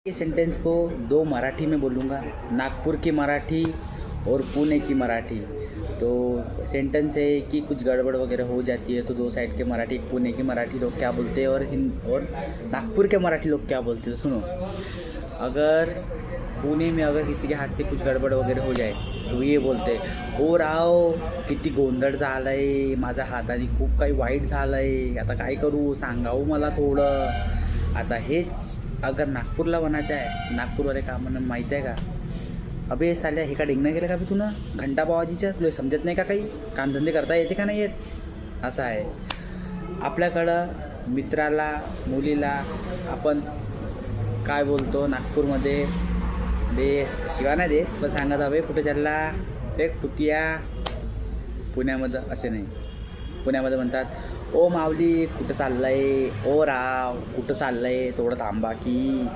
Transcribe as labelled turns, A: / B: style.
A: ये सेंटेंस को दो मराठी में बोलूँगा, नागपुर की मराठी और पुणे की मराठी। तो सेंटेंस है कि कुछ गड़बड़ वगैरह हो जाती है तो दो साइड के मराठी, पुणे की मराठी लोग क्या बोलते हैं और नागपुर के मराठी लोग क्या बोलते हैं। तो सुनो, अगर पुणे में अगर किसी के हाथ से कुछ गडबड वगैरे हो जाए तो ये बोलते, ओ राव किती गोंधळ झालाय, माझा हाताने खूप काही वाईट झालंय, आता काय करू, सांगावं मला थोडं। आता हेच अगर नागपूरला म्हणायचं आहे, नागपूरवाले का म्हणून माहीत आहे का, अबे साल्या हे का डिंगणं गेलं का बी तुला घंटा बाबाजीच्या, तुला समजत नाही का काही कामधंदे करता येते का नाही येत, असं आहे। आपल्याकडं मित्राला मुलीला आपण काय बोलतो नागपूरमध्ये, बे शिवा नाही दे तुला सांगत हवे कुठे चालला ते कुतिया। पुण्यामध्ये असे नाही, पुण्यामध्ये म्हणतात, ओ माऊली कुठं चाललंय, ओ राव कुठं चाललंय, थोडं थांबा की,